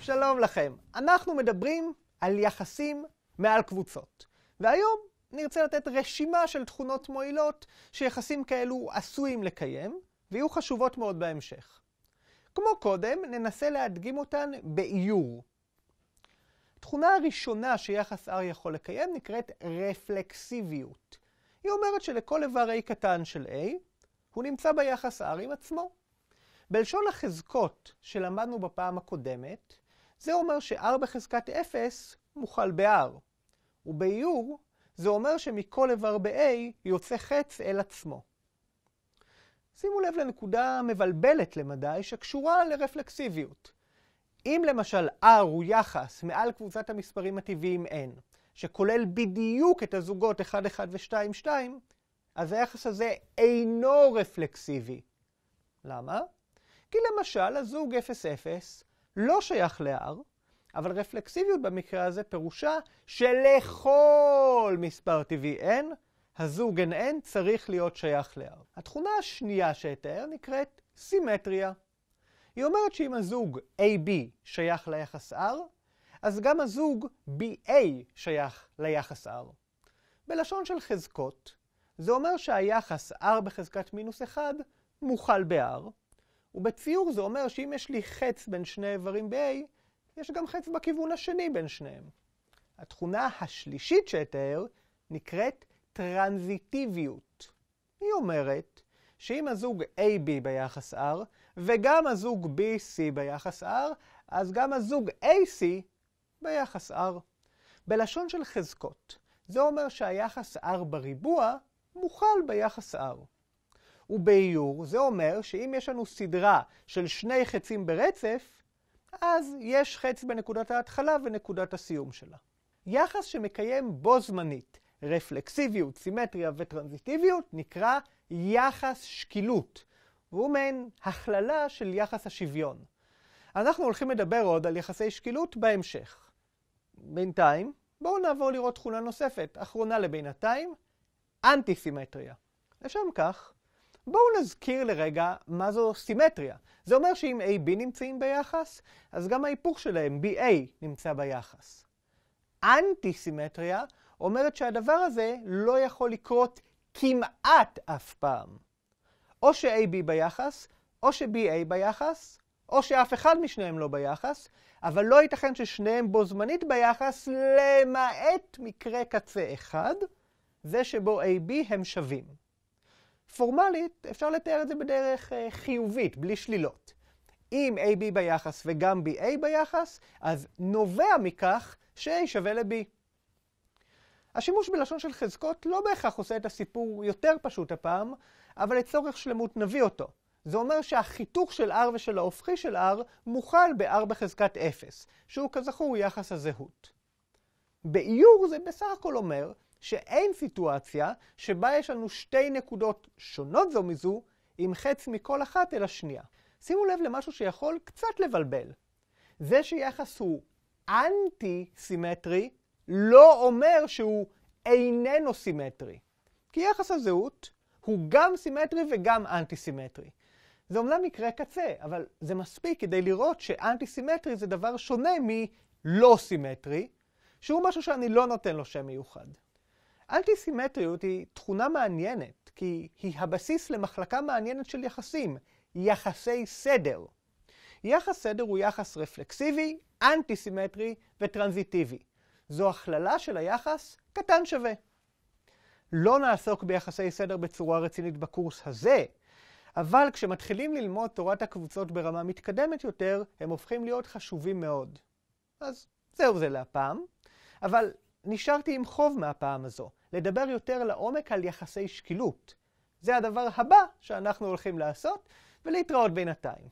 שלום לכם. אנחנו מדברים על יחסים מעל קבוצות. והיום נרצה לתת רשימה של תכונות מועילות שיחסים כאלו עשויים לקיים, ויהיו חשובות מאוד בהמשך. כמו קודם, ננסה להדגים אותן באיור. התכונה הראשונה שיחס R יכול לקיים נקראת רפלקסיביות. היא אומרת שלכל איבר A קטן של A, הוא נמצא ביחס R עם עצמו. בלשון החזקות שלמדנו בפעם הקודמת, זה אומר ש-R בחזקת 0 מוכל ב-R. ובאיור זה אומר שמכל איבר ב-A יוצא חץ אל עצמו. שימו לב לנקודה מבלבלת למדי שקשורה לרפלקסיביות. אם למשל R הוא יחס מעל קבוצת המספרים הטבעיים N, שכולל בדיוק את הזוגות 1, 1 ו-2, 2, אז היחס הזה אינו רפלקסיבי. למה? כי למשל הזוג 0, 0 לא שייך ל-R, אבל רפלקסיביות במקרה הזה פירושה שלכל מספר טבעי N, הזוג NN צריך להיות שייך ל-R. התכונה השנייה שאתאר נקראת סימטריה. היא אומרת שאם הזוג AB שייך ליחס R, אז גם הזוג BA שייך ליחס R. בלשון של חזקות, זה אומר שהיחס R בחזקת מינוס 1 מוכל ב-R, ובציור זה אומר שאם יש לי חץ בין שני איברים ב-A, יש גם חץ בכיוון השני בין שניהם. התכונה השלישית שאתאר נקראת טרנזיטיביות. היא אומרת שאם הזוג AB ביחס R וגם הזוג BC ביחס R, אז גם הזוג AC ביחס R. בלשון של חזקות, זה אומר שהיחס R בריבוע מוכל ביחס R. ובאיור זה אומר שאם יש לנו סדרה של שני חצים ברצף, אז יש חץ בנקודת ההתחלה ונקודת הסיום שלה. יחס שמקיים בו זמנית רפלקסיביות, סימטריה וטרנזיטיביות נקרא יחס שקילות, והוא מעין הכללה של יחס השוויון. אנחנו הולכים לדבר עוד על יחסי שקילות בהמשך. בינתיים, בואו נעבור לראות תכונה נוספת, אחרונה לבינתיים, אנטי סימטריה. לשם כך, בואו נזכיר לרגע מה זו סימטריה. זה אומר שאם AB נמצאים ביחס, אז גם ההיפוך שלהם, BA, נמצא ביחס. אנטי סימטריה אומרת שהדבר הזה לא יכול לקרות כמעט אף פעם. או ש-AB ביחס, או ש-BA ביחס, או שאף אחד משניהם לא ביחס, אבל לא ייתכן ששניהם בו זמנית ביחס, למעט מקרה קצה אחד, זה שבו AB הם שווים. פורמלית אפשר לתאר את זה בדרך חיובית, בלי שלילות. אם AB ביחס וגם BA ביחס, אז נובע מכך ש-A שווה ל-B. השימוש בלשון של חזקות לא בהכרח עושה את הסיפור יותר פשוט הפעם, אבל לצורך שלמות נביא אותו. זה אומר שהחיתוך של R ושל ההופכי של R מוכל ב-R בחזקת 0, שהוא כזכור יחס הזהות. באיור זה בסך הכל אומר שאין סיטואציה שבה יש לנו שתי נקודות שונות זו מזו עם חץ מכל אחת אל השנייה. שימו לב למשהו שיכול קצת לבלבל. זה שיחס הוא אנטי סימטרי לא אומר שהוא איננו סימטרי. כי יחס הזהות הוא גם סימטרי וגם אנטי סימטרי. זה אומנם מקרה קצה, אבל זה מספיק כדי לראות שאנטי סימטרי זה דבר שונה מלא סימטרי, שהוא משהו שאני לא נותן לו שם מיוחד. אנטי סימטריות היא תכונה מעניינת, כי היא הבסיס למחלקה מעניינת של יחסים, יחסי סדר. יחס סדר הוא יחס רפלקסיבי, אנטי סימטרי וטרנזיטיבי. זו הכללה של היחס קטן שווה. לא נעסוק ביחסי סדר בצורה רצינית בקורס הזה, אבל כשמתחילים ללמוד תורת הקבוצות ברמה מתקדמת יותר, הם הופכים להיות חשובים מאוד. אז זהו זה להפעם, אבל נשארתי עם חוב מהפעם הזו, לדבר יותר לעומק על יחסי שקילות. זה הדבר הבא שאנחנו הולכים לעשות, ולהתראות בינתיים.